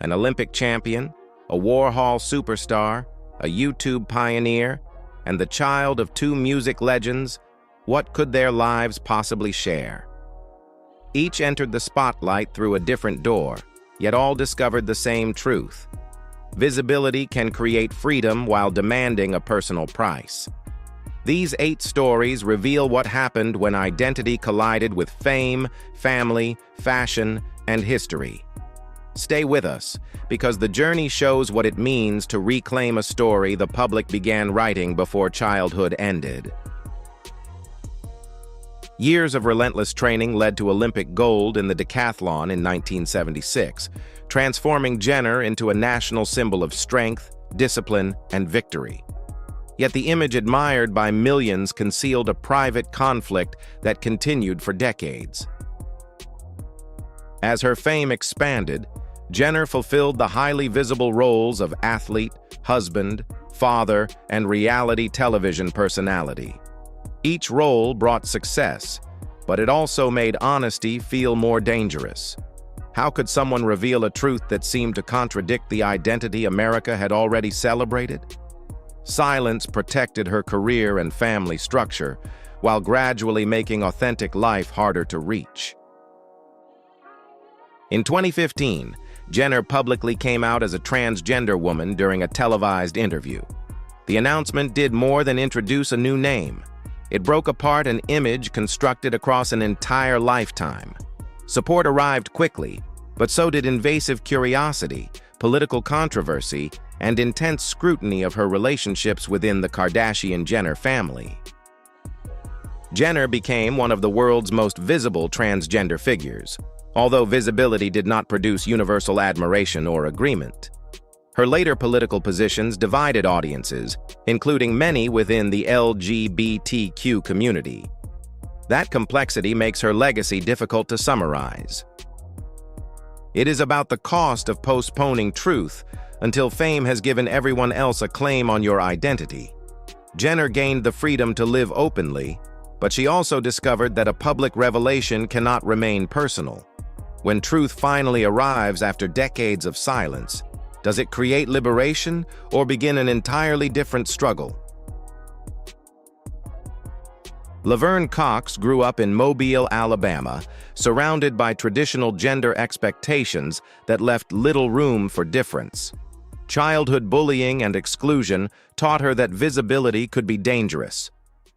an Olympic champion, a Warhol superstar, a YouTube pioneer, and the child of two music legends, what could their lives possibly share? Each entered the spotlight through a different door, yet all discovered the same truth. Visibility can create freedom while demanding a personal price. These 8 stories reveal what happened when identity collided with fame, family, fashion, and history. Stay with us, because the journey shows what it means to reclaim a story the public began writing before childhood ended. Years of relentless training led to Olympic gold in the decathlon in 1976, transforming Jenner into a national symbol of strength, discipline, and victory. Yet the image admired by millions concealed a private conflict that continued for decades. As her fame expanded, Jenner fulfilled the highly visible roles of athlete, husband, father, and reality television personality. Each role brought success, but it also made honesty feel more dangerous. How could someone reveal a truth that seemed to contradict the identity America had already celebrated? Silence protected her career and family structure, while gradually making authentic life harder to reach. In 2015, Jenner publicly came out as a transgender woman during a televised interview. The announcement did more than introduce a new name. It broke apart an image constructed across an entire lifetime. Support arrived quickly, but so did invasive curiosity, political controversy, and intense scrutiny of her relationships within the Kardashian-Jenner family. Jenner became one of the world's most visible transgender figures, although visibility did not produce universal admiration or agreement. Her later political positions divided audiences, including many within the LGBTQ community. That complexity makes her legacy difficult to summarize. It is about the cost of postponing truth until fame has given everyone else a claim on your identity. Jenner gained the freedom to live openly, but she also discovered that a public revelation cannot remain personal. When truth finally arrives after decades of silence, does it create liberation or begin an entirely different struggle? Laverne Cox grew up in Mobile, Alabama, surrounded by traditional gender expectations that left little room for difference. Childhood bullying and exclusion taught her that visibility could be dangerous.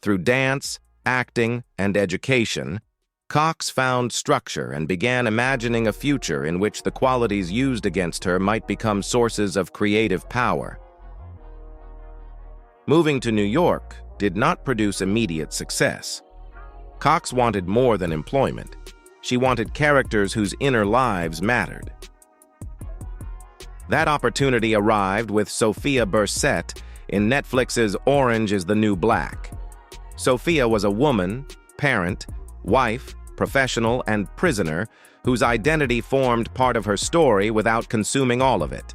Through dance, acting, and education, Cox found structure and began imagining a future in which the qualities used against her might become sources of creative power. Moving to New York did not produce immediate success. Cox wanted more than employment. She wanted characters whose inner lives mattered. That opportunity arrived with Sophia Bursette in Netflix's Orange is the New Black. Sophia was a woman, parent, wife, professional, and prisoner whose identity formed part of her story without consuming all of it.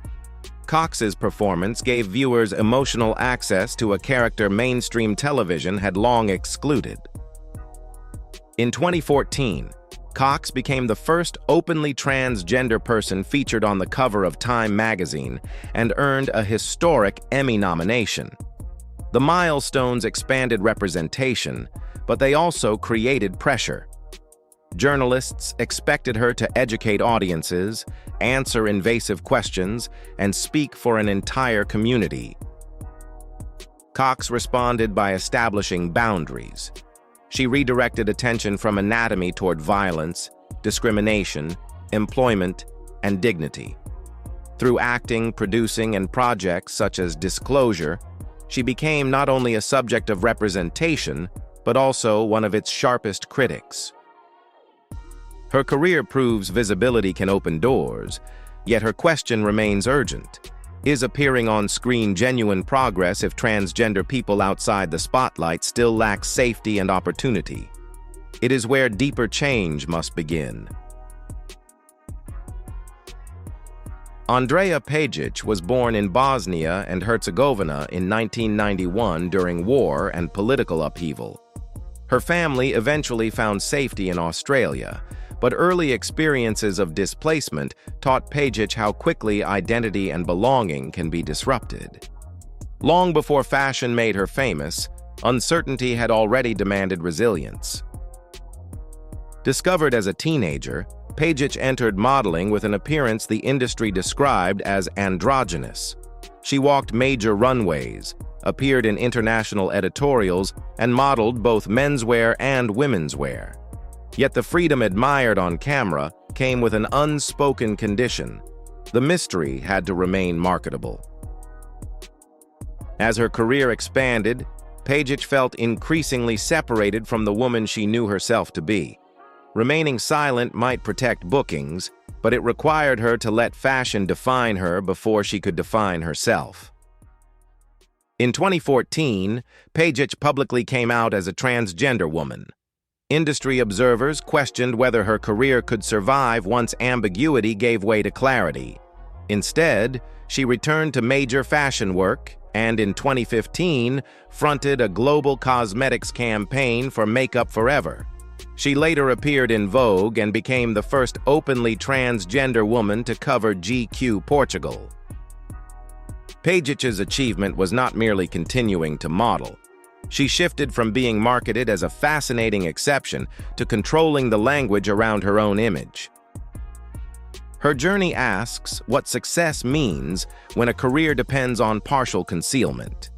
Cox's performance gave viewers emotional access to a character mainstream television had long excluded. In 2014, Cox became the first openly transgender person featured on the cover of Time magazine and earned a historic Emmy nomination. The milestones expanded representation, but they also created pressure. Journalists expected her to educate audiences, answer invasive questions, and speak for an entire community. Cox responded by establishing boundaries. She redirected attention from anatomy toward violence, discrimination, employment, and dignity. Through acting, producing, and projects such as Disclosure, she became not only a subject of representation, but also one of its sharpest critics. Her career proves visibility can open doors, yet her question remains urgent. Is appearing on screen genuine progress if transgender people outside the spotlight still lack safety and opportunity? It is where deeper change must begin. Andrea Pejic was born in Bosnia and Herzegovina in 1991 during war and political upheaval. Her family eventually found safety in Australia, but early experiences of displacement taught Pajic how quickly identity and belonging can be disrupted. Long before fashion made her famous, uncertainty had already demanded resilience. Discovered as a teenager, Pajic entered modeling with an appearance the industry described as androgynous. She walked major runways, appeared in international editorials, and modeled both menswear and womenswear. Yet the freedom admired on camera came with an unspoken condition: the mystery had to remain marketable. As her career expanded, Pajic felt increasingly separated from the woman she knew herself to be. Remaining silent might protect bookings, but it required her to let fashion define her before she could define herself. In 2014, Pajic publicly came out as a transgender woman. Industry observers questioned whether her career could survive once ambiguity gave way to clarity. Instead, she returned to major fashion work and in 2015 fronted a global cosmetics campaign for Makeup Forever. She later appeared in Vogue and became the first openly transgender woman to cover GQ Portugal. Pajic's achievement was not merely continuing to model. She shifted from being marketed as a fascinating exception to controlling the language around her own image. Her journey asks what success means when a career depends on partial concealment.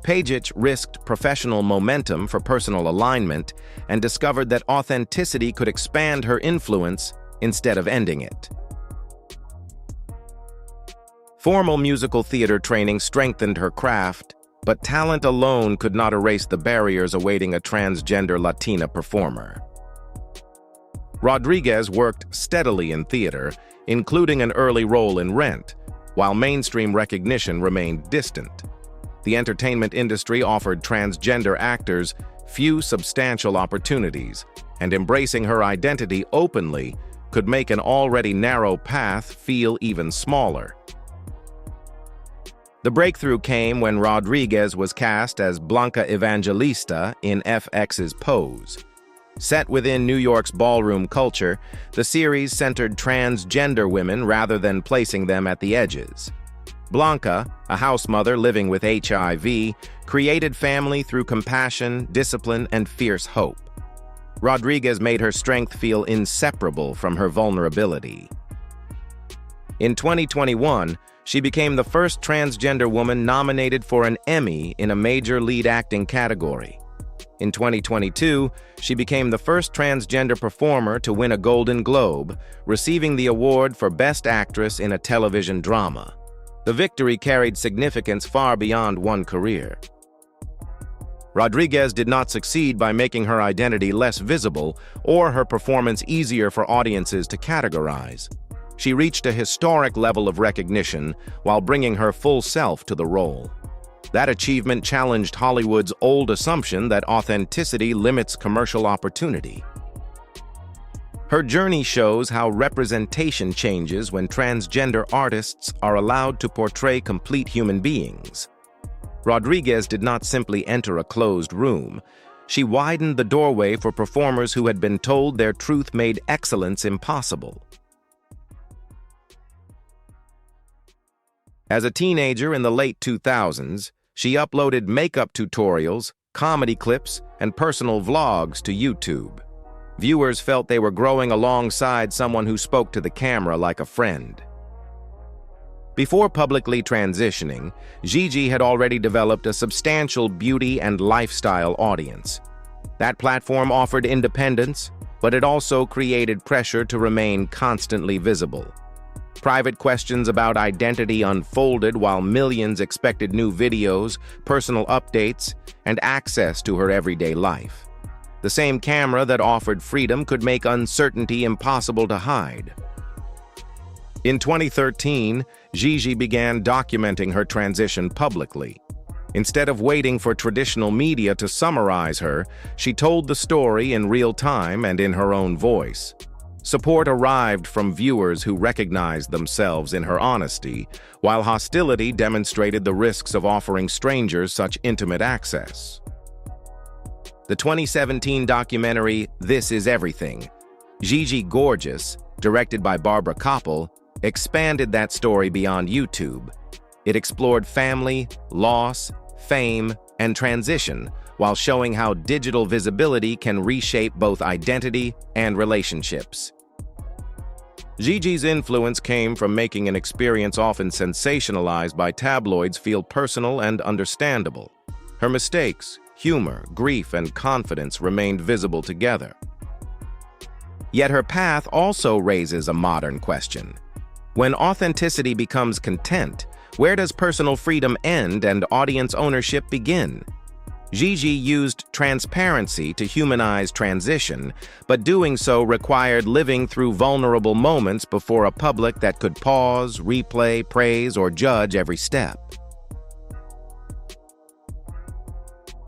Pajic risked professional momentum for personal alignment and discovered that authenticity could expand her influence instead of ending it. Formal musical theater training strengthened her craft, but talent alone could not erase the barriers awaiting a transgender Latina performer. Rodriguez worked steadily in theater, including an early role in Rent, while mainstream recognition remained distant. The entertainment industry offered transgender actors few substantial opportunities, and embracing her identity openly could make an already narrow path feel even smaller. The breakthrough came when Rodriguez was cast as Blanca Evangelista in FX's Pose. Set within New York's ballroom culture, the series centered transgender women rather than placing them at the edges. Blanca, a house mother living with HIV, created family through compassion, discipline, and fierce hope. Rodriguez made her strength feel inseparable from her vulnerability. In 2021, she became the first transgender woman nominated for an Emmy in a major lead acting category. In 2022, she became the first transgender performer to win a Golden Globe, receiving the award for Best Actress in a Television Drama. The victory carried significance far beyond one career. Rodriguez did not succeed by making her identity less visible or her performance easier for audiences to categorize. She reached a historic level of recognition while bringing her full self to the role. That achievement challenged Hollywood's old assumption that authenticity limits commercial opportunity. Her journey shows how representation changes when transgender artists are allowed to portray complete human beings. Rodriguez did not simply enter a closed room. She widened the doorway for performers who had been told their truth made excellence impossible. As a teenager in the late 2000s, she uploaded makeup tutorials, comedy clips, and personal vlogs to YouTube. Viewers felt they were growing alongside someone who spoke to the camera like a friend. Before publicly transitioning, Gigi had already developed a substantial beauty and lifestyle audience. That platform offered independence, but it also created pressure to remain constantly visible. Private questions about identity unfolded while millions expected new videos, personal updates, and access to her everyday life. The same camera that offered freedom could make uncertainty impossible to hide. In 2013, Gigi began documenting her transition publicly. Instead of waiting for traditional media to summarize her, she told the story in real time and in her own voice. Support arrived from viewers who recognized themselves in her honesty, while hostility demonstrated the risks of offering strangers such intimate access. The 2017 documentary, This Is Everything, Gigi Gorgeous, directed by Barbara Koppel, expanded that story beyond YouTube. It explored family, loss, fame, and transition, while showing how digital visibility can reshape both identity and relationships. Gigi's influence came from making an experience often sensationalized by tabloids feel personal and understandable. Her mistakes, humor, grief, and confidence remained visible together. Yet her path also raises a modern question. When authenticity becomes content, where does personal freedom end and audience ownership begin? Gigi used transparency to humanize transition, but doing so required living through vulnerable moments before a public that could pause, replay, praise, or judge every step.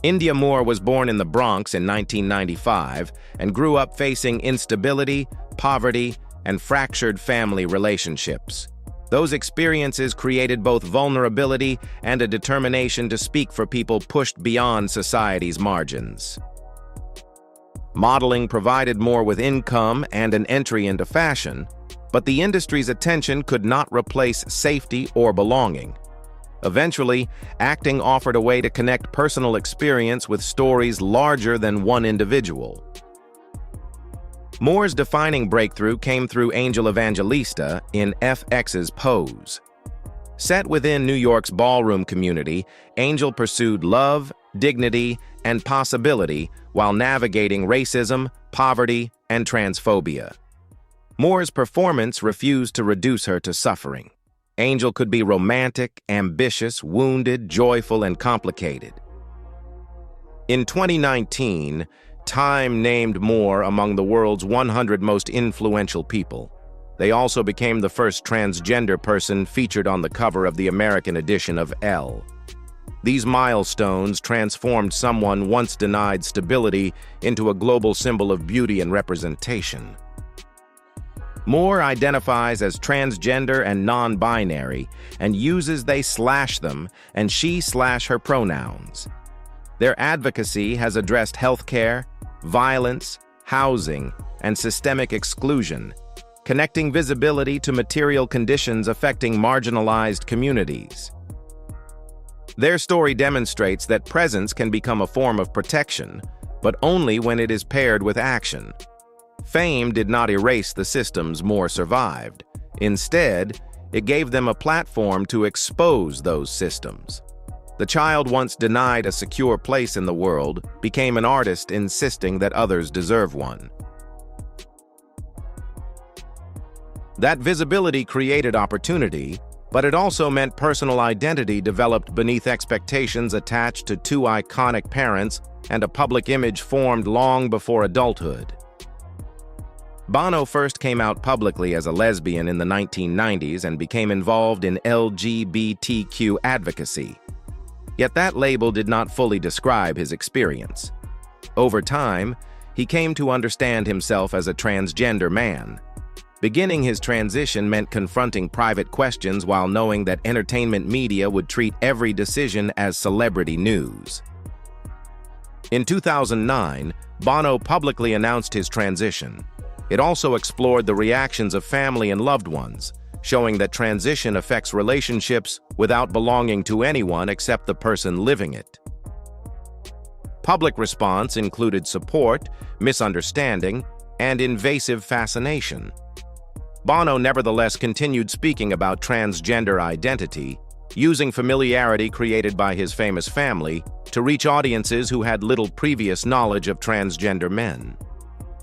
India Moore was born in the Bronx in 1995 and grew up facing instability, poverty, and fractured family relationships. Those experiences created both vulnerability and a determination to speak for people pushed beyond society's margins. Modeling provided Moore with income and an entry into fashion, but the industry's attention could not replace safety or belonging. Eventually, acting offered a way to connect personal experience with stories larger than one individual. Moore's defining breakthrough came through Angel Evangelista in FX's Pose. Set within New York's ballroom community, Angel pursued love, dignity, and possibility while navigating racism, poverty, and transphobia. Moore's performance refused to reduce her to suffering. Angel could be romantic, ambitious, wounded, joyful, and complicated. In 2019, Time named Moore among the world's 100 most influential people. They also became the first transgender person featured on the cover of the American edition of Elle. These milestones transformed someone once denied stability into a global symbol of beauty and representation. Moore identifies as transgender and non-binary and uses they/them and she/her pronouns. Their advocacy has addressed healthcare, violence, housing, and systemic exclusion, connecting visibility to material conditions affecting marginalized communities. Their story demonstrates that presence can become a form of protection, but only when it is paired with action. Fame did not erase the systems Moore survived. Instead, it gave them a platform to expose those systems. The child once denied a secure place in the world became an artist insisting that others deserve one. That visibility created opportunity, but it also meant personal identity developed beneath expectations attached to two iconic parents and a public image formed long before adulthood. Bono first came out publicly as a lesbian in the 1990s and became involved in LGBTQ advocacy. Yet that label did not fully describe his experience. Over time, he came to understand himself as a transgender man. Beginning his transition meant confronting private questions while knowing that entertainment media would treat every decision as celebrity news. In 2009, Bono publicly announced his transition. It also explored the reactions of family and loved ones, showing that transition affects relationships without belonging to anyone except the person living it. Public response included support, misunderstanding, and invasive fascination. Bono nevertheless continued speaking about transgender identity, using familiarity created by his famous family to reach audiences who had little previous knowledge of transgender men.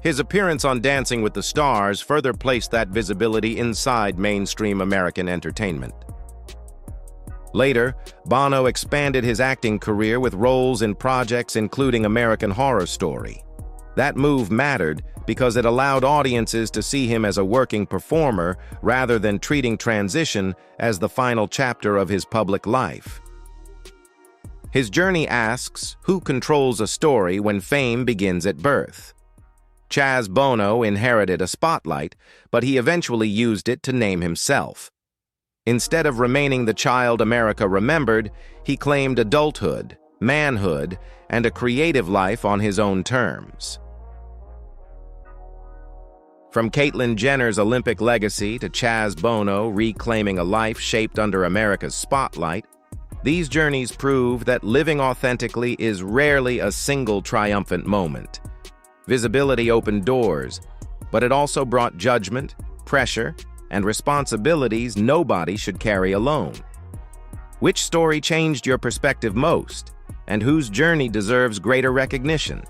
His appearance on Dancing with the Stars further placed that visibility inside mainstream American entertainment. Later, Bono expanded his acting career with roles in projects including American Horror Story. That move mattered because it allowed audiences to see him as a working performer rather than treating transition as the final chapter of his public life. His journey asks, who controls a story when fame begins at birth? Chaz Bono inherited a spotlight, but he eventually used it to name himself. Instead of remaining the child America remembered, he claimed adulthood, manhood, and a creative life on his own terms. From Caitlyn Jenner's Olympic legacy to Chaz Bono reclaiming a life shaped under America's spotlight, these journeys prove that living authentically is rarely a single triumphant moment. Visibility opened doors, but it also brought judgment, pressure, and responsibilities nobody should carry alone. Which story changed your perspective most, and whose journey deserves greater recognition?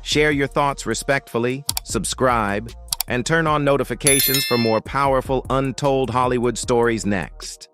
Share your thoughts respectfully, subscribe, and turn on notifications for more powerful, untold Hollywood stories next.